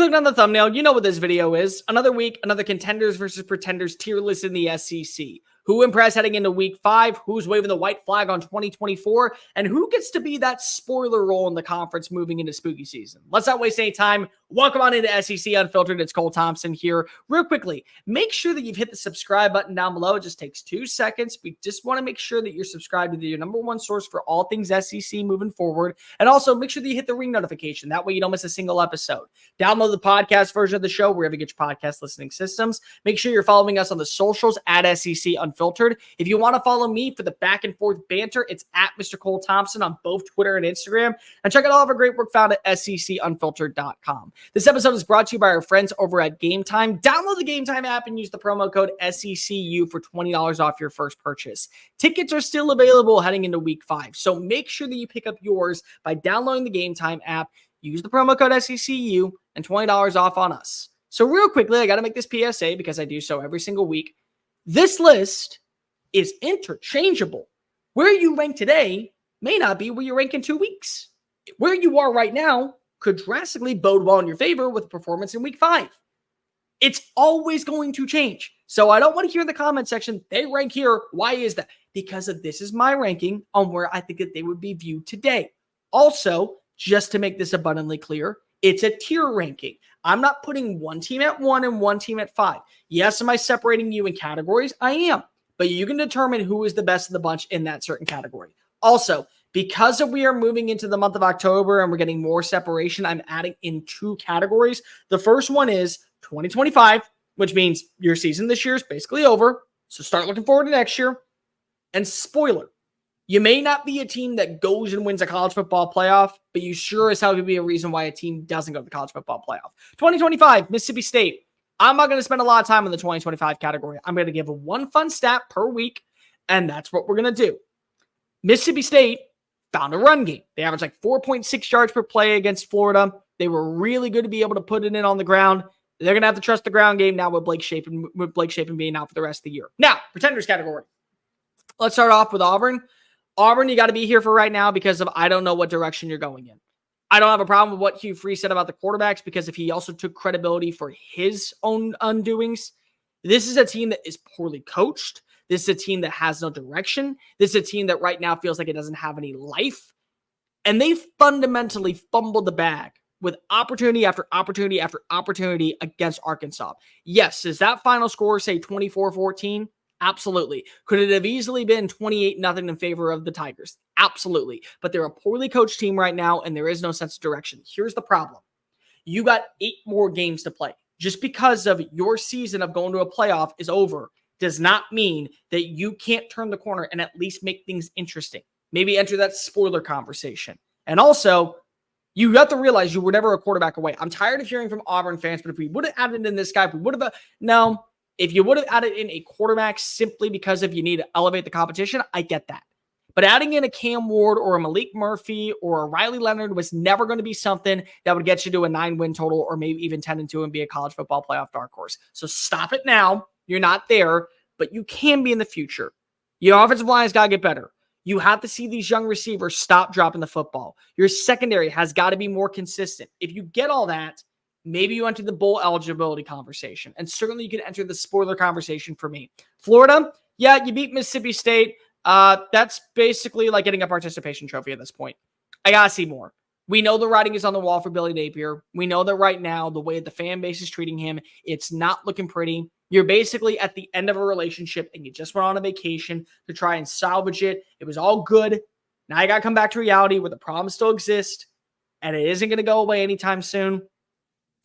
clicked on the thumbnail, you know what this video is. Another week, another contenders versus pretenders tier list in the SEC. Who impressed heading into week 5? Who's waving the white flag on 2024? And who gets to be that spoiler role in the conference moving into spooky season? Let's not waste any time. Welcome on into SEC Unfiltered. It's Cole Thompson here. Real quickly, make sure that you've hit the subscribe button down below. It just takes 2 seconds. We just want to make sure that you're subscribed to your #1 source for all things SEC moving forward. And also make sure that you hit the ring notification. That way you don't miss a single episode. Download the podcast version of the show wherever you get your podcast listening systems. Make sure you're following us on the socials at SEC Unfiltered. If you want to follow me for the back and forth banter, it's at Mr. Cole Thompson on both Twitter and Instagram. And check out all of our great work found at secunfiltered.com. This episode is brought to you by our friends over at GameTime. Download the GameTime app and use the promo code SECU for $20 off your first purchase. Tickets are still available heading into week 5, so make sure that you pick up yours by downloading the GameTime app. Use the promo code SECU and $20 off on us. So real quickly, I got to make this PSA because I do so every single week. This list is interchangeable. Where you rank today may not be where you rank in 2 weeks. Where you are right now could drastically bode well in your favor with performance in week 5. It's always going to change. So I don't want to hear in the comment section, they rank here. Why is that? Because of this is my ranking on where I think that they would be viewed today. Also, just to make this abundantly clear, it's a tier ranking. I'm not putting one team at 1 and one team at 5. Yes, am I separating you in categories? I am. But you can determine who is the best of the bunch in that certain category. Also, because we are moving into the month of October and we're getting more separation, I'm adding in 2 categories. The first one is 2025, which means your season this year is basically over. So start looking forward to next year. And spoiler, you may not be a team that goes and wins a college football playoff, but you sure as hell could be a reason why a team doesn't go to the college football playoff. 2025, Mississippi State. I'm not going to spend a lot of time in the 2025 category. I'm going to give one fun stat per week, and that's what we're going to do. Mississippi State found a run game. They averaged like 4.6 yards per play against Florida. They were really good to be able to put it in on the ground. They're going to have to trust the ground game now with Blake Shapen being out for the rest of the year. Now, pretenders category. Let's start off with Auburn. Auburn, you got to be here for right now because of I don't know what direction you're going in. I don't have a problem with what Hugh Freeze said about the quarterbacks because if he also took credibility for his own undoings, this is a team that is poorly coached. This is a team that has no direction. This is a team that right now feels like it doesn't have any life. And they fundamentally fumbled the bag with opportunity after opportunity after opportunity against Arkansas. Yes, does that final score say 24-14? Absolutely. Could it have easily been 28-0 in favor of the Tigers? Absolutely. But they're a poorly coached team right now, and there is no sense of direction. Here's the problem. You got 8 more games to play. Just because of your season of going to a playoff is over does not mean that you can't turn the corner and at least make things interesting. Maybe enter that spoiler conversation. And also, you have to realize you were never a quarterback away. I'm tired of hearing from Auburn fans, but if we would have added in this guy, if we would have, no. If you would have added in a quarterback simply because of you need to elevate the competition, I get that. But adding in a Cam Ward or a Malik Murphy or a Riley Leonard was never going to be something that would get you to a 9-win total or maybe even 10-2 and be a college football playoff dark horse. So stop it now. You're not there, but you can be in the future. Your offensive line has got to get better. You have to see these young receivers stop dropping the football. Your secondary has got to be more consistent. If you get all that, maybe you enter the bowl eligibility conversation. And certainly you can enter the spoiler conversation for me. Florida, yeah, you beat Mississippi State. That's basically like getting a participation trophy at this point. I got to see more. We know the writing is on the wall for Billy Napier. We know that right now, the way the fan base is treating him, it's not looking pretty. You're basically at the end of a relationship and you just went on a vacation to try and salvage it. It was all good. Now you got to come back to reality where the problems still exist and it isn't going to go away anytime soon.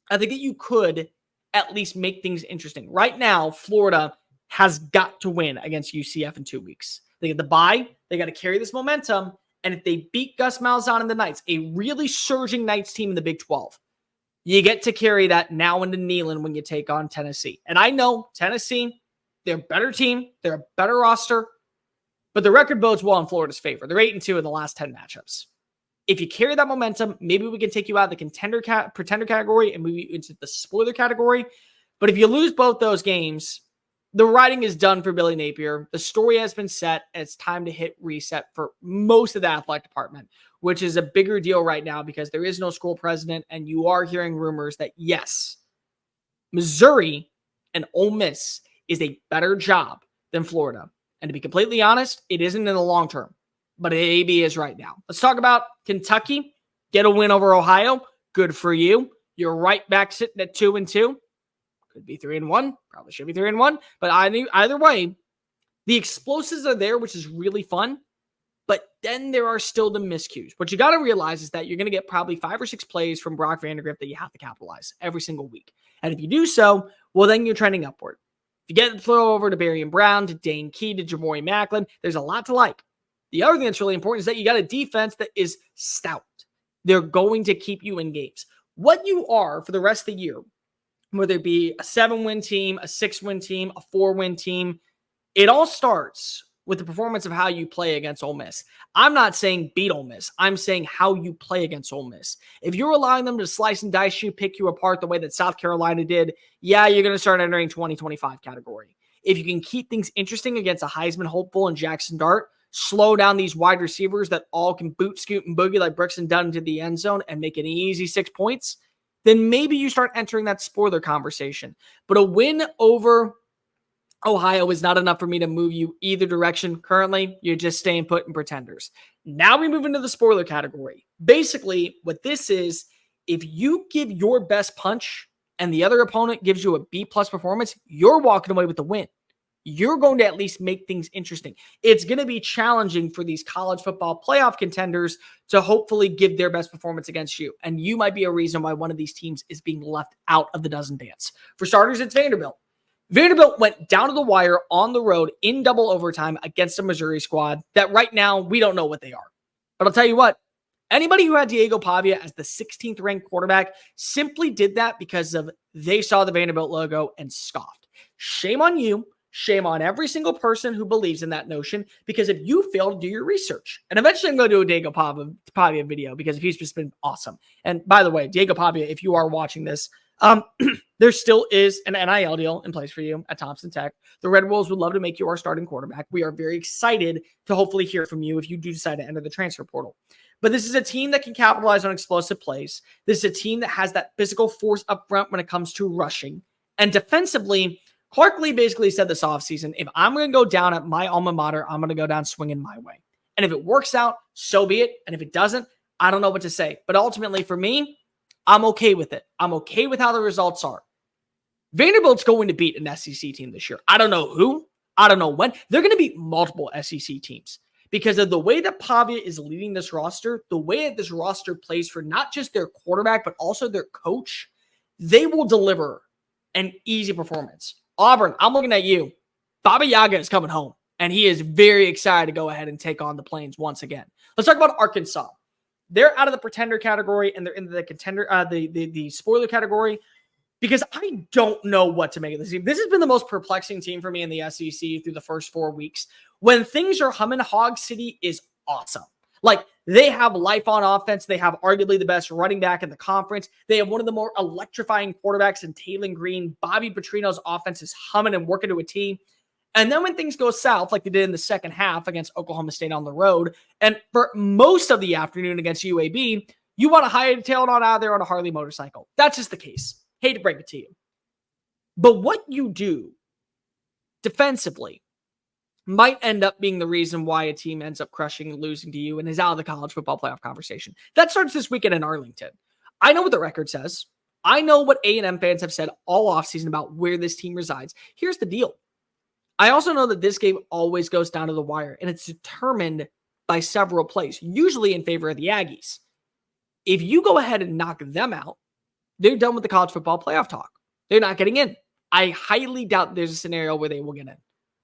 I think that you could at least make things interesting. Right now, Florida has got to win against UCF in 2 weeks. They get the bye. They got to carry this momentum. And if they beat Gus Malzahn and the Knights, a really surging Knights team in the Big 12, you get to carry that now into Neyland when you take on Tennessee. And I know Tennessee, they're a better team. They're a better roster. But the record bodes well in Florida's favor. They're 8-2 in the last 10 matchups. If you carry that momentum, maybe we can take you out of the pretender category and move you into the spoiler category. But if you lose both those games, The writing is done for Billy Napier. The story has been set. And it's time to hit reset for most of the athletic department, which is a bigger deal right now because there is no school president. And you are hearing rumors that, yes, Missouri and Ole Miss is a better job than Florida. And to be completely honest, it isn't in the long term, but it maybe is right now. Let's talk about Kentucky. Get a win over Ohio. Good for you. You're right back sitting at 2-2. Could be 3-1. Probably should be 3-1. But either way, the explosives are there, which is really fun. But then there are still the miscues. What you got to realize is that you're going to get probably 5 or 6 plays from Brock Vandagriff that you have to capitalize every single week. And if you do so, well, then you're trending upward. If you get the throw over to Barry and Brown, to Dane Key, to Jamori Macklin, there's a lot to like. The other thing that's really important is that you got a defense that is stout. They're going to keep you in games. What you are for the rest of the year, whether it be a 7-win team, a 6-win team, a 4-win team, it all starts with the performance of how you play against Ole Miss. I'm not saying beat Ole Miss. I'm saying how you play against Ole Miss. If you're allowing them to slice and dice you, pick you apart the way that South Carolina did, yeah, you're going to start entering 2025 category. If you can keep things interesting against a Heisman hopeful and Jackson Dart, slow down these wide receivers that all can boot, scoot, and boogie like Brooks and Dunn into the end zone and make an easy 6 points, then maybe you start entering that spoiler conversation. But a win over Ohio is not enough for me to move you either direction. Currently, you're just staying put in pretenders. Now we move into the spoiler category. Basically, what this is, if you give your best punch and the other opponent gives you a B+ performance, you're walking away with the win. You're going to at least make things interesting. It's going to be challenging for these college football playoff contenders to hopefully give their best performance against you. And you might be a reason why one of these teams is being left out of the dozen dance. For starters, it's Vanderbilt. Vanderbilt went down to the wire on the road in double overtime against a Missouri squad that right now we don't know what they are. But I'll tell you what, anybody who had Diego Pavia as the 16th ranked quarterback simply did that because of they saw the Vanderbilt logo and scoffed. Shame on you. Shame on every single person who believes in that notion, because if you fail to do your research, and eventually I'm going to do a Diego Pavia video because he's just been awesome. And by the way, Diego Pavia, if you are watching this, there still is an NIL deal in place for you at Thompson Tech. The Red Wolves would love to make you our starting quarterback. We are very excited to hopefully hear from you if you do decide to enter the transfer portal. But this is a team that can capitalize on explosive plays. This is a team that has that physical force up front when it comes to rushing. And defensively, Clark Lee basically said this offseason, if I'm going to go down at my alma mater, I'm going to go down swinging my way. And if it works out, so be it. And if it doesn't, I don't know what to say. But ultimately for me, I'm okay with it. I'm okay with how the results are. Vanderbilt's going to beat an SEC team this year. I don't know who. I don't know when. They're going to beat multiple SEC teams because of the way that Pavia is leading this roster, the way that this roster plays for not just their quarterback, but also their coach. They will deliver an easy performance. Auburn, I'm looking at you. Baba Yaga is coming home, and he is very excited to go ahead and take on the Plains once again. Let's talk about Arkansas. They're out of the pretender category, and they're in the contender, the spoiler category, because I don't know what to make of this team. This has been the most perplexing team for me in the SEC through the first 4 weeks. When things are humming, Hog City is awesome. Like, they have life on offense. They have arguably the best running back in the conference. They have one of the more electrifying quarterbacks in Taylon Green. Bobby Petrino's offense is humming and working to a T. And then when things go south, like they did in the second half against Oklahoma State on the road, and for most of the afternoon against UAB, you want to hightail it on out there on a Harley motorcycle. That's just the case. Hate to break it to you. But what you do defensively might end up being the reason why a team ends up crushing and losing to you and is out of the college football playoff conversation. That starts this weekend in Arlington. I know what the record says. I know what A&M fans have said all offseason about where this team resides. Here's the deal. I also know that this game always goes down to the wire, and it's determined by several plays, usually in favor of the Aggies. If you go ahead and knock them out, they're done with the college football playoff talk. They're not getting in. I highly doubt there's a scenario where they will get in.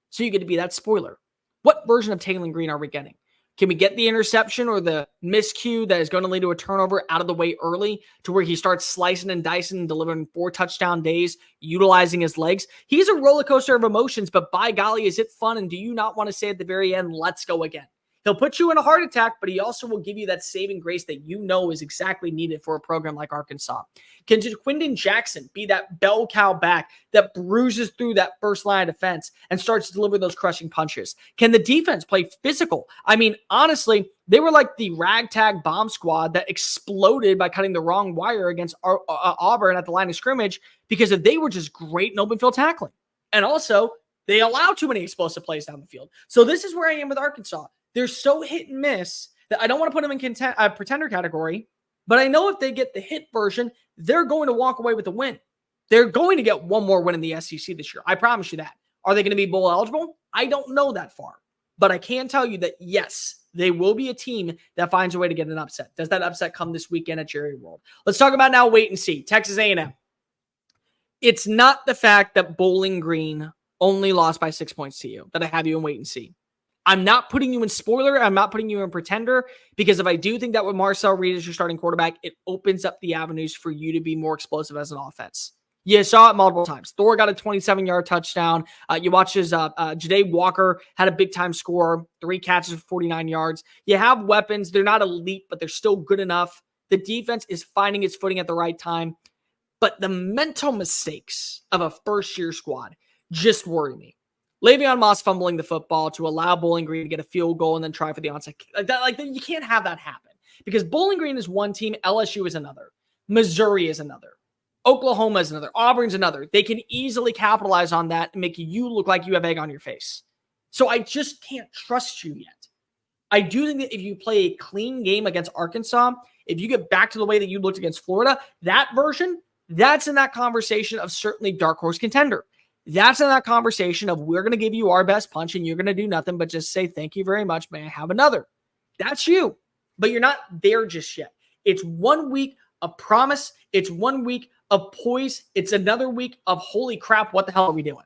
So you get to be that spoiler. What version of Taylon Green are we getting? Can we get the interception or the miscue that is going to lead to a turnover out of the way early to where he starts slicing and dicing and delivering 4 touchdown days, utilizing his legs? He's a roller coaster of emotions, but by golly, is it fun? And do you not want to say at the very end, let's go again? He'll put you in a heart attack, but he also will give you that saving grace that you know is exactly needed for a program like Arkansas. Can Quindon Jackson be that bell cow back that bruises through that first line of defense and starts to deliver those crushing punches? Can the defense play physical? I mean, honestly, they were like the ragtag bomb squad that exploded by cutting the wrong wire against Auburn at the line of scrimmage because they were just great in open field tackling. And also, they allow too many explosive plays down the field. So this is where I am with Arkansas. They're so hit and miss that I don't want to put them in pretender category, but I know if they get the hit version, they're going to walk away with a win. They're going to get one more win in the SEC this year. I promise you that. Are they going to be bowl eligible? I don't know that far, but I can tell you that yes, they will be a team that finds a way to get an upset. Does that upset come this weekend at Jerry World? Let's talk about now wait and see. Texas A&M. It's not the fact that Bowling Green only lost by 6 points to you that I have you in wait and see. I'm not putting you in spoiler. I'm not putting you in pretender because if I do think that with Marcel Reed as your starting quarterback, it opens up the avenues for you to be more explosive as an offense. You saw it multiple times. Thor got a 27-yard touchdown. You watch his Ja'Day Walker had a big-time score, 3 catches for 49 yards. You have weapons. They're not elite, but they're still good enough. The defense is finding its footing at the right time. But the mental mistakes of a first-year squad just worry me. Le'Veon Moss fumbling the football to allow Bowling Green to get a field goal and then try for the onside kick. Like that, you can't have that happen because Bowling Green is one team, LSU is another, Missouri is another, Oklahoma is another, Auburn's another. They can easily capitalize on that and make you look like you have egg on your face. So I just can't trust you yet. I do think that if you play a clean game against Arkansas, if you get back to the way that you looked against Florida, that version, that's in that conversation of certainly dark horse contender. That's in that conversation of we're going to give you our best punch and you're going to do nothing but just say, thank you very much. May I have another? That's you, but you're not there just yet. It's 1 week of promise. It's 1 week of poise. It's another week of holy crap. What the hell are we doing?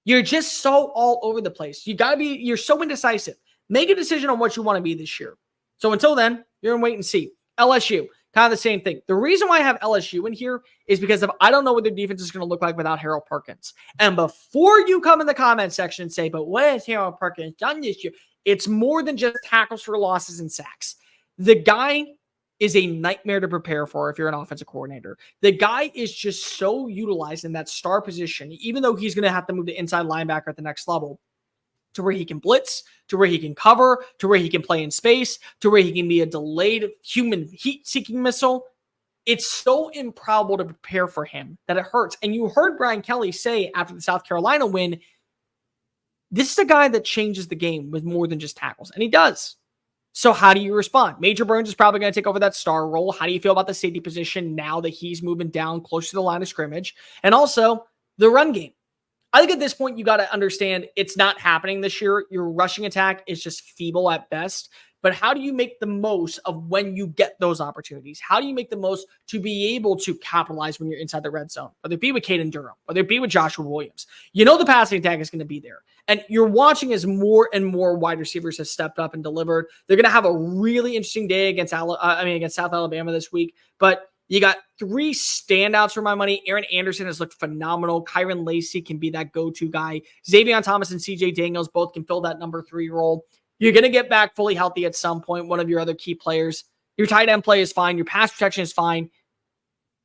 You're just so all over the place. You're so indecisive. Make a decision on what you want to be this year. So until then, you're in wait and see. LSU. Kind of the same thing. The reason why I have LSU in here is because I don't know what their defense is going to look like without Harold Perkins. And before you come in the comment section and say, but what has Harold Perkins done this year? It's more than just tackles for losses and sacks. The guy is a nightmare to prepare for if you're an offensive coordinator. The guy is just so utilized in that star position, even though he's going to have to move to inside linebacker at the next level, to where he can blitz, to where he can cover, to where he can play in space, to where he can be a delayed human heat-seeking missile. It's so improbable to prepare for him that it hurts. And you heard Brian Kelly say after the South Carolina win, this is a guy that changes the game with more than just tackles. And he does. So how do you respond? Major Burns is probably going to take over that star role. How do you feel about the safety position now that he's moving down close to the line of scrimmage? And also the run game. I think at this point, you got to understand it's not happening this year. Your rushing attack is just feeble at best. But how do you make the most of when you get those opportunities? How do you make the most to be able to capitalize when you're inside the red zone? Whether it be with Caden Durham, whether it be with Joshua Williams. You know the passing attack is going to be there. And you're watching as more and more wide receivers have stepped up and delivered. They're going to have a really interesting day against South Alabama this week. But you got 3 standouts for my money. Aaron Anderson has looked phenomenal. Kyron Lacey can be that go-to guy. Xavier Thomas and CJ Daniels both can fill that number 3 role. You're going to get back fully healthy at some point, one of your other key players. Your tight end play is fine. Your pass protection is fine.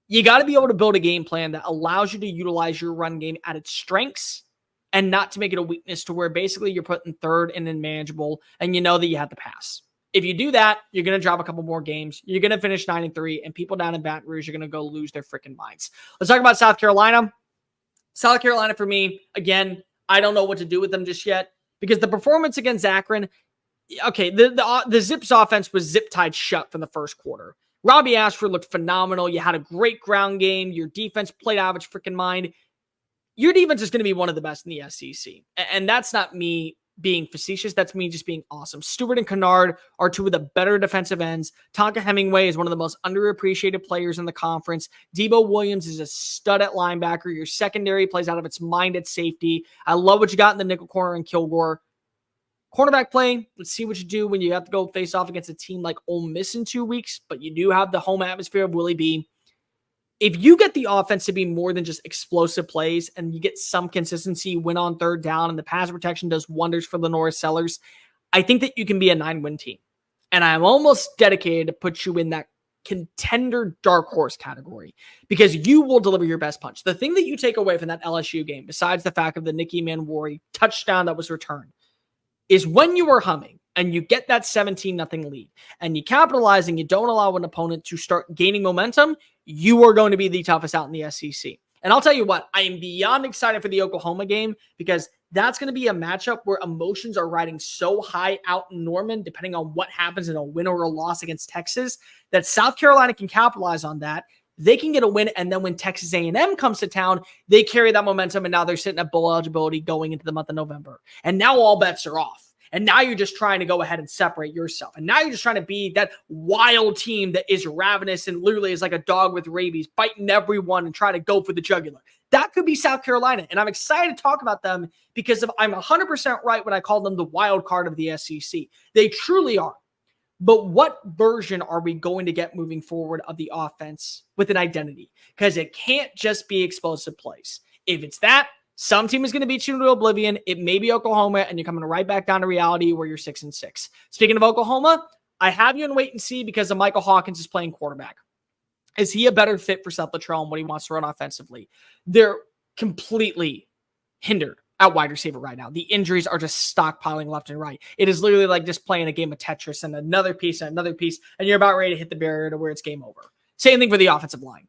You got to be able to build a game plan that allows you to utilize your run game at its strengths and not to make it a weakness to where basically you're put in third and then manageable and you know that you have to pass. If you do that, you're going to drop a couple more games. You're going to finish 9-3, and people down in Baton Rouge are going to go lose their freaking minds. Let's talk about South Carolina. South Carolina, for me, again, I don't know what to do with them just yet because the performance against Akron, okay, the Zips offense was zip-tied shut from the first quarter. Robbie Ashford looked phenomenal. You had a great ground game. Your defense played out of its freaking mind. Your defense is going to be one of the best in the SEC, and that's not me being facetious. That's me just being awesome. Stewart and Kennard are 2 of the better defensive ends. Tonka Hemingway is one of the most underappreciated players in the conference. Debo Williams is a stud at linebacker. Your secondary plays out of its mind at safety. I love what you got in the nickel corner in Kilgore. Cornerback play, let's see what you do when you have to go face off against a team like Ole Miss in 2 weeks, but you do have the home atmosphere of Willie B. If you get the offense to be more than just explosive plays and you get some consistency, win on third down, and the pass protection does wonders for Lenora Sellers, I think that you can be a 9-win team. And I'm almost dedicated to put you in that contender dark horse category because you will deliver your best punch. The thing that you take away from that LSU game, besides the fact of the Nicky Manwari touchdown that was returned, is when you are humming and you get that 17-0 lead and you capitalize and you don't allow an opponent to start gaining momentum, you are going to be the toughest out in the SEC. And I'll tell you what, I am beyond excited for the Oklahoma game because that's going to be a matchup where emotions are riding so high out in Norman, depending on what happens in a win or a loss against Texas, that South Carolina can capitalize on that. They can get a win, and then when Texas A&M comes to town, they carry that momentum, and now they're sitting at bowl eligibility going into the month of November. And now all bets are off. And now you're just trying to go ahead and separate yourself. And now you're just trying to be that wild team that is ravenous and literally is like a dog with rabies, biting everyone and trying to go for the jugular. That could be South Carolina. And I'm excited to talk about them because I'm 100% right when I call them the wild card of the SEC. They truly are. But what version are we going to get moving forward of the offense with an identity? Because it can't just be explosive plays. If it's that, some team is going to beat you into oblivion. It may be Oklahoma, and you're coming right back down to reality where you're 6-6. Speaking of Oklahoma, I have you in wait and see because of Michael Hawkins is playing quarterback. Is he a better fit for Seth Luttrell and what he wants to run offensively? They're completely hindered at wide receiver right now. The injuries are just stockpiling left and right. It is literally like just playing a game of Tetris and another piece, and you're about ready to hit the barrier to where it's game over. Same thing for the offensive line.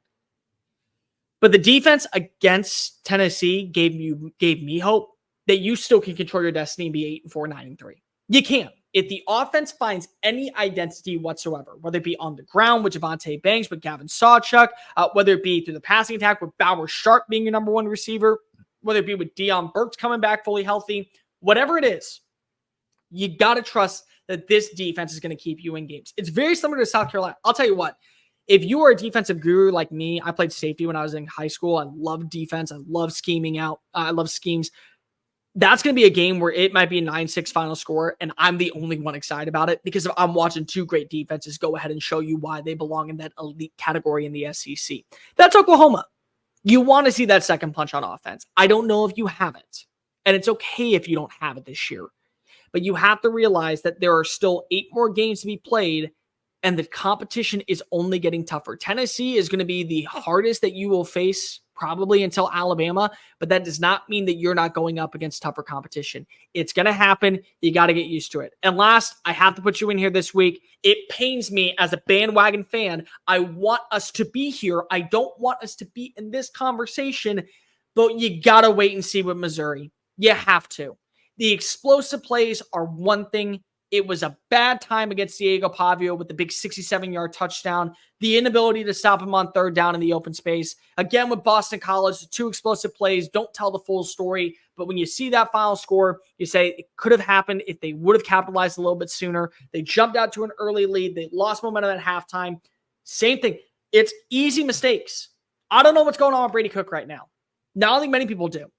But the defense against Tennessee gave me hope that you still can control your destiny and be 8-4, 9-3. You can. If the offense finds any identity whatsoever, whether it be on the ground with Javonte Banks, with Gavin Sawchuk, whether it be through the passing attack with Bauer Sharp being your number one receiver, whether it be with Deion Burks coming back fully healthy, whatever it is, you got to trust that this defense is going to keep you in games. It's very similar to South Carolina. I'll tell you what. If you are a defensive guru like me, I played safety when I was in high school. I love defense. I love scheming out. I love schemes. That's going to be a game where it might be a 9-6 final score, and I'm the only one excited about it because I'm watching two great defenses go ahead and show you why they belong in that elite category in the SEC. That's Oklahoma. You want to see that second punch on offense. I don't know if you have it, and it's okay if you don't have it this year, but you have to realize that there are still 8 more games to be played, and the competition is only getting tougher. Tennessee is going to be the hardest that you will face probably until Alabama, but that does not mean that you're not going up against tougher competition. It's going to happen. You got to get used to it. And last, I have to put you in here this week. It pains me as a bandwagon fan. I want us to be here. I don't want us to be in this conversation, but you got to wait and see with Missouri. You have to. The explosive plays are one thing. It was a bad time against Diego Pavio with the big 67-yard touchdown. The inability to stop him on third down in the open space. Again, with Boston College, the 2 explosive plays don't tell the full story. But when you see that final score, you say it could have happened if they would have capitalized a little bit sooner. They jumped out to an early lead. They lost momentum at halftime. Same thing. It's easy mistakes. I don't know what's going on with Brady Cook right now. Not think many people do.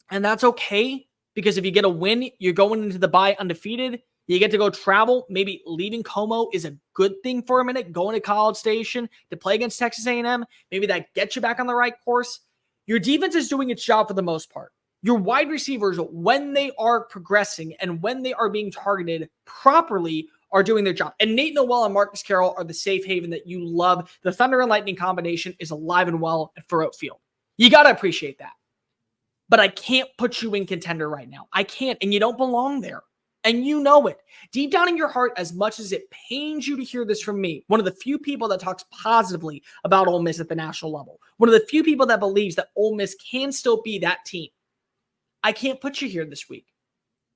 And that's okay because if you get a win, you're going into the bye undefeated. You get to go travel. Maybe leaving Como is a good thing for a minute. Going to College Station to play against Texas A&M. Maybe that gets you back on the right course. Your defense is doing its job for the most part. Your wide receivers, when they are progressing and when they are being targeted properly, are doing their job. And Nate Noel and Marcus Carroll are the safe haven that you love. The Thunder and Lightning combination is alive and well at Faurot Field. You got to appreciate that. But I can't put you in contender right now. I can't, and you don't belong there. And you know it. Deep down in your heart, as much as it pains you to hear this from me, one of the few people that talks positively about Ole Miss at the national level, one of the few people that believes that Ole Miss can still be that team, I can't put you here this week.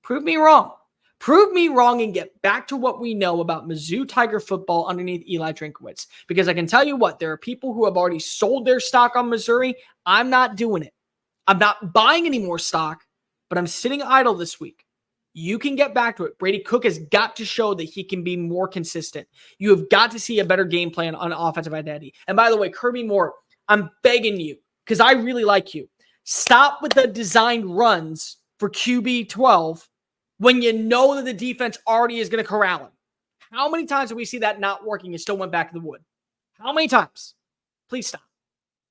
Prove me wrong. Prove me wrong and get back to what we know about Mizzou Tiger football underneath Eli Drinkwitz. Because I can tell you what, there are people who have already sold their stock on Missouri. I'm not doing it. I'm not buying any more stock, but I'm sitting idle this week. You can get back to it. Brady Cook has got to show that he can be more consistent. You have got to see a better game plan on offensive identity. And by the way, Kirby Moore, I'm begging you, because I really like you. Stop with the designed runs for QB 12 when you know that the defense already is going to corral him. How many times did we see that not working and still went back to the wood? How many times? Please stop.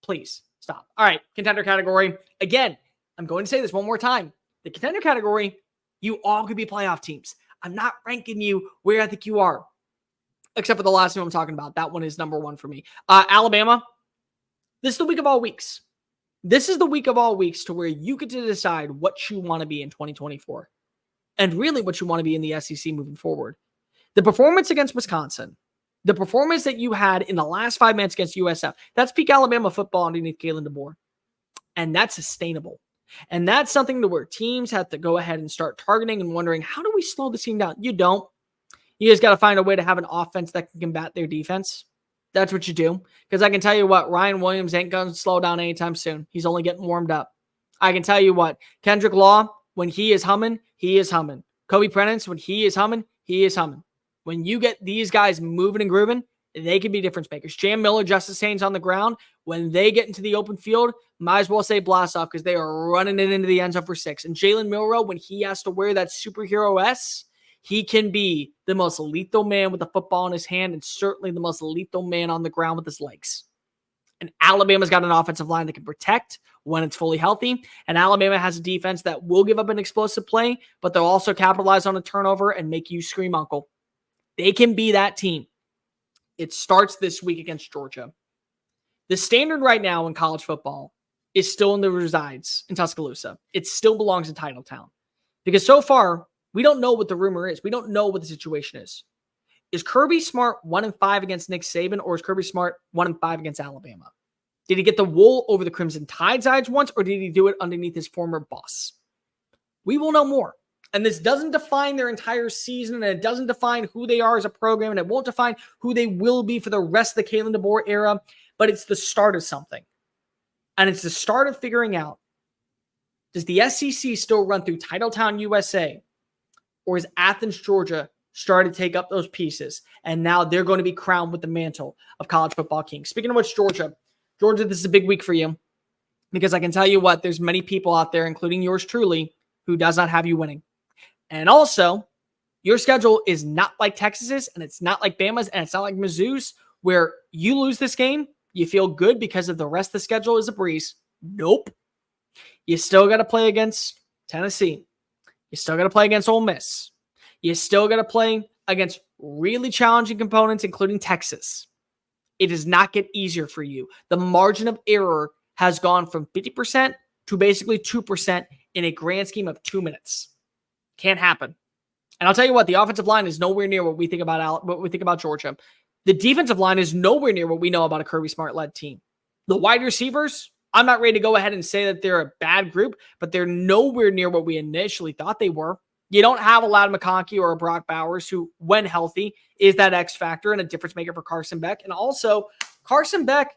Please stop. All right, contender category. Again, I'm going to say this one more time. The contender category, you all could be playoff teams. I'm not ranking you where I think you are, except for the last one I'm talking about. That one is number one for me. Alabama, this is the week of all weeks. This is the week of all weeks to where you get to decide what you want to be in 2024 and really what you want to be in the SEC moving forward. The performance against Wisconsin, the performance that you had in the last 5 minutes against USF, that's peak Alabama football underneath Kalen DeBoer. And that's sustainable. And that's something to where teams have to go ahead and start targeting and wondering, how do we slow this team down? You don't. You just got to find a way to have an offense that can combat their defense. That's what you do. Because I can tell you what, Ryan Williams ain't going to slow down anytime soon. He's only getting warmed up. I can tell you what, Kendrick Law, when he is humming, he is humming. Kobe Prentice, when he is humming, he is humming. When you get these guys moving and grooving, they can be difference makers. Jam Miller, Justice Haynes on the ground, when they get into the open field, might as well say blast off because they are running it into the end zone for 6. And Jalen Milroe, when he has to wear that superhero S, he can be the most lethal man with the football in his hand and certainly the most lethal man on the ground with his legs. And Alabama's got an offensive line that can protect when it's fully healthy. And Alabama has a defense that will give up an explosive play, but they'll also capitalize on a turnover and make you scream uncle. They can be that team. It starts this week against Georgia. The standard right now in college football is still in the resides in Tuscaloosa. It still belongs in Titletown. Because so far, we don't know what the rumor is. We don't know what the situation is. Is Kirby Smart 1-5 against Nick Saban, or is Kirby Smart 1-5 against Alabama? Did he get the wool over the Crimson Tide's eyes once, or did he do it underneath his former boss? We will know more. And this doesn't define their entire season, and it doesn't define who they are as a program, and it won't define who they will be for the rest of the Kalen DeBoer era, but it's the start of something. And it's the start of figuring out, does the SEC still run through Titletown, USA, or is Athens, Georgia starting to take up those pieces, and now they're going to be crowned with the mantle of college football king? Speaking of which, Georgia, this is a big week for you, because I can tell you what, there's many people out there, including yours truly, who does not have you winning. And also, your schedule is not like Texas's, and it's not like Bama's, and it's not like Mizzou's, where you lose this game, you feel good because of the rest of the schedule is a breeze. Nope. You still got to play against Tennessee. You still got to play against Ole Miss. You still got to play against really challenging components, including Texas. It does not get easier for you. The margin of error has gone from 50% to basically 2% in a grand scheme of 2 minutes. Can't happen. And I'll tell you what, the offensive line is nowhere near what we think about Georgia. The defensive line is nowhere near what we know about a Kirby Smart-led team. The wide receivers, I'm not ready to go ahead and say that they're a bad group, but they're nowhere near what we initially thought they were. You don't have a Ladd McConkey or a Brock Bowers who, when healthy, is that X factor and a difference maker for Carson Beck. And also, Carson Beck,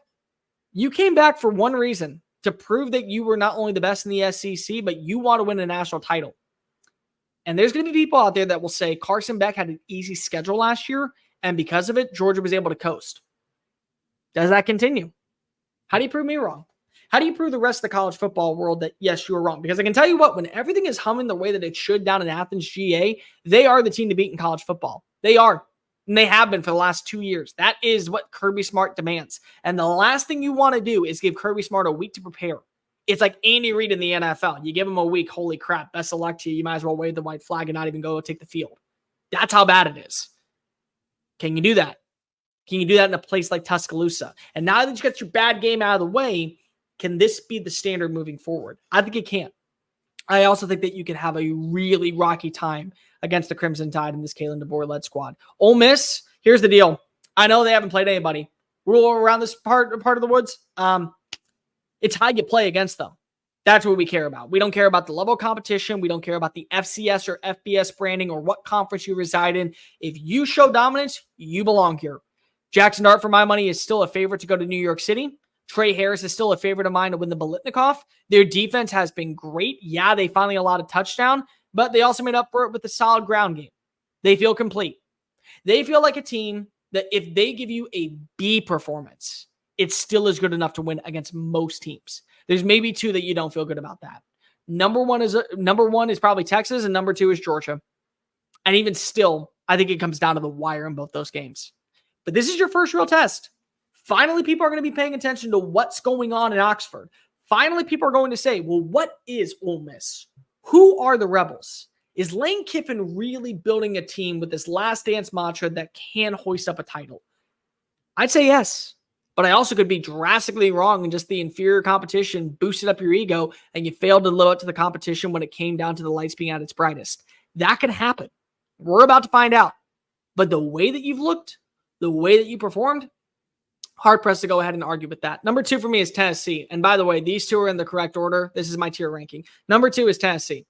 you came back for one reason, to prove that you were not only the best in the SEC, but you want to win a national title. And there's going to be people out there that will say Carson Beck had an easy schedule last year, and because of it, Georgia was able to coast. Does that continue? How do you prove me wrong? How do you prove the rest of the college football world that, yes, you were wrong? Because I can tell you what, when everything is humming the way that it should down in Athens, GA, they are the team to beat in college football. They are. And they have been for the last 2 years. That is what Kirby Smart demands. And the last thing you want to do is give Kirby Smart a week to prepare. It's like Andy Reid in the NFL. You give him a week, holy crap, best of luck to you. You might as well wave the white flag and not even go take the field. That's how bad it is. Can you do that? Can you do that in a place like Tuscaloosa? And now that you got your bad game out of the way, can this be the standard moving forward? I think it can. I also think that you can have a really rocky time against the Crimson Tide in this Kalen DeBoer-led squad. Ole Miss, here's the deal. I know they haven't played anybody. Rule around this part of the woods, it's how you play against them. That's what we care about. We don't care about the level of competition. We don't care about the FCS or FBS branding or what conference you reside in. If you show dominance, you belong here. Jackson Dart, for my money, is still a favorite to go to New York City. Trey Harris is still a favorite of mine to win the Biletnikoff. Their defense has been great. Yeah, they finally allowed a touchdown, but they also made up for it with a solid ground game. They feel complete. They feel like a team that if they give you a B performance, it still is good enough to win against most teams. There's maybe two that you don't feel good about that. Number one is probably Texas, and number two is Georgia. And even still, I think it comes down to the wire in both those games. But this is your first real test. Finally, people are going to be paying attention to what's going on in Oxford. Finally, people are going to say, well, what is Ole Miss? Who are the Rebels? Is Lane Kiffin really building a team with this last dance mantra that can hoist up a title? I'd say yes, but I also could be drastically wrong and just the inferior competition boosted up your ego and you failed to live up to the competition when it came down to the lights being at its brightest. That could happen. We're about to find out. But the way that you've looked, the way that you performed, hard pressed to go ahead and argue with that. Number 2 for me is Tennessee. And by the way, these two are in the correct order. This is my tier ranking. Number 2 is Tennessee.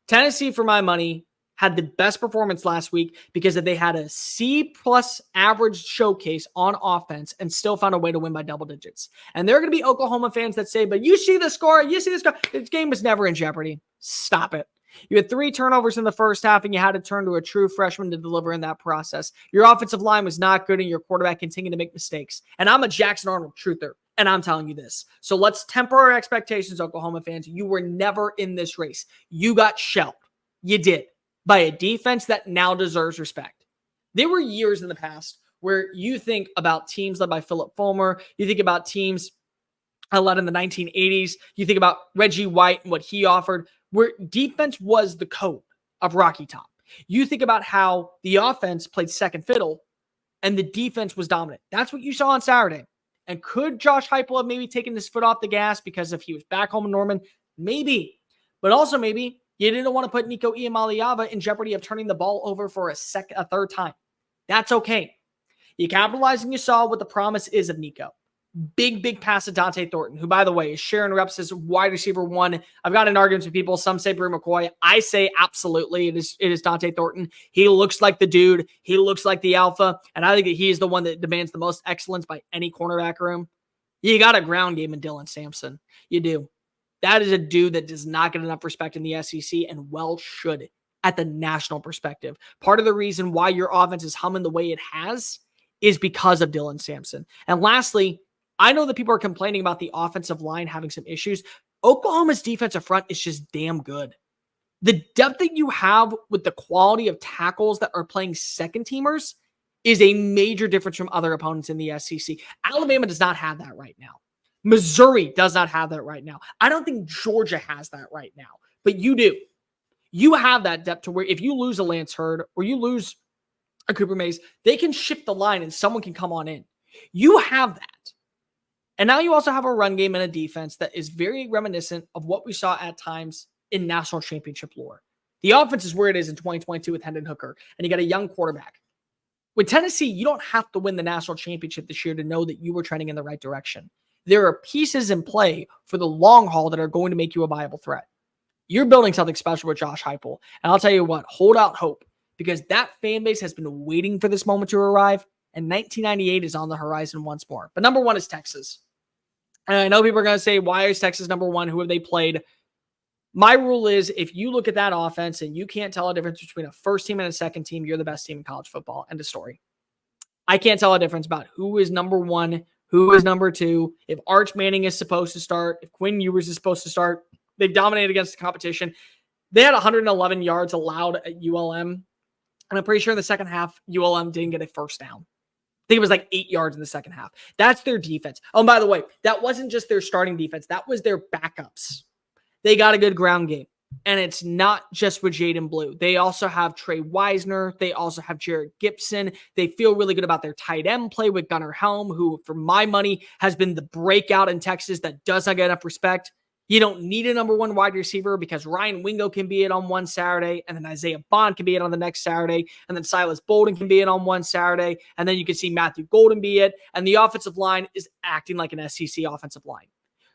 Tennessee, for my money, had the best performance last week because they had a C-plus average showcase on offense and still found a way to win by double digits. And there are going to be Oklahoma fans that say, but you see the score, This game was never in jeopardy. Stop it. You had 3 turnovers in the first half, and you had to turn to a true freshman to deliver in that process. Your offensive line was not good, and your quarterback continued to make mistakes. And I'm a Jackson Arnold truther, and I'm telling you this. So let's temper our expectations, Oklahoma fans. You were never in this race. You got shelled. You did. By a defense that now deserves respect. There were years in the past where you think about teams led by Philip Fulmer. You think about teams led in the 1980s. You think about Reggie White and what he offered, where defense was the code of Rocky Top. You think about how the offense played second fiddle and the defense was dominant. That's what you saw on Saturday. And could Josh Heupel have maybe taken his foot off the gas because if he was back home in Norman? Maybe. But also maybe you didn't want to put Nico Iamaleava in jeopardy of turning the ball over for a third time. That's okay. You capitalized and you saw what the promise is of Nico. Big pass to Dante Thornton, who, by the way, is sharing reps as wide receiver 1. I've got an argument with people. Some say Bru McCoy. I say absolutely it is Dante Thornton. He looks like the dude. He looks like the alpha. And I think that he is the one that demands the most excellence by any cornerback room. You got a ground game in Dylan Sampson. You do. That is a dude that does not get enough respect in the SEC and well should at the national perspective. Part of the reason why your offense is humming the way it has is because of Dylan Sampson. And lastly, I know that people are complaining about the offensive line having some issues. Oklahoma's defensive front is just damn good. The depth that you have with the quality of tackles that are playing second teamers is a major difference from other opponents in the SEC. Alabama does not have that right now. Missouri does not have that right now. I don't think Georgia has that right now, but you do. You have that depth to where if you lose a Lance Hurd or you lose a Cooper Mays, they can shift the line and someone can come on in. You have that. And now you also have a run game and a defense that is very reminiscent of what we saw at times in national championship lore. The offense is where it is in 2022 with Hendon Hooker, and you got a young quarterback. With Tennessee, you don't have to win the national championship this year to know that you were trending in the right direction. There are pieces in play for the long haul that are going to make you a viable threat. You're building something special with Josh Heupel. And I'll tell you what, hold out hope, because that fan base has been waiting for this moment to arrive, and 1998 is on the horizon once more. But number 1 is Texas. And I know people are going to say, why is Texas number 1? Who have they played? My rule is, if you look at that offense and you can't tell a difference between a first team and a second team, you're the best team in college football. End of story. I can't tell a difference about who is number 1, who is number 2, if Arch Manning is supposed to start, if Quinn Ewers is supposed to start. They've dominated against the competition. They had 111 yards allowed at ULM. And I'm pretty sure in the second half, ULM didn't get a first down. I think it was like 8 yards in the second half. That's their defense. Oh, and by the way, that wasn't just their starting defense. That was their backups. They got a good ground game. And it's not just with Jaden Blue. They also have Trey Wisner. They also have Jared Gibson. They feel really good about their tight end play with Gunnar Helm, who, for my money, has been the breakout in Texas that does not get enough respect. You don't need a number 1 wide receiver because Ryan Wingo can be it on one Saturday, and then Isaiah Bond can be it on the next Saturday, and then Silas Bolden can be it on one Saturday, and then you can see Matthew Golden be it, and the offensive line is acting like an SEC offensive line.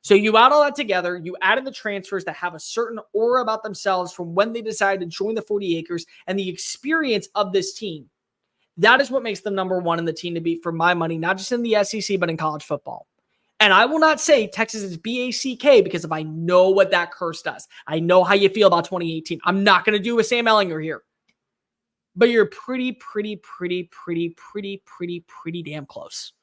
So you add all that together, you add in the transfers that have a certain aura about themselves from when they decided to join the 40 acres and the experience of this team. That is what makes them number 1 in the team to beat, for my money, not just in the SEC, but in college football. And I will not say Texas is BACK because if I know what that curse does, I know how you feel about 2018. I'm not going to do a Sam Ehlinger here. But you're pretty damn close.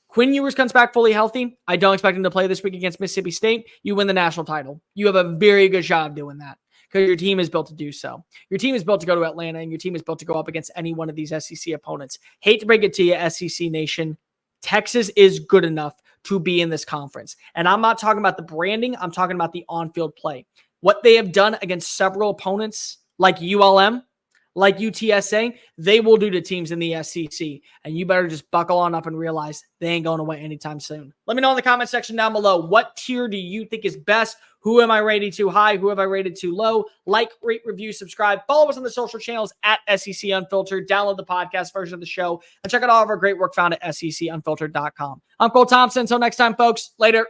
Quinn Ewers comes back fully healthy. I don't expect him to play this week against Mississippi State. You win the national title. You have a very good shot of doing that because your team is built to do so. Your team is built to go to Atlanta, and your team is built to go up against any one of these SEC opponents. Hate to break it to you, SEC Nation. Texas is good enough to be in this conference. And I'm not talking about the branding. I'm talking about the on-field play. What they have done against several opponents like ULM, like UTSA, they will do to teams in the SEC. And you better just buckle on up and realize they ain't going away anytime soon. Let me know in the comment section down below, what tier do you think is best? Who am I rated too high? Who have I rated too low? Like, rate, review, subscribe. Follow us on the social channels at SEC Unfiltered. Download the podcast version of the show. And check out all of our great work found at SECUnfiltered.com. I'm Cole Thompson. Until next time, folks. Later.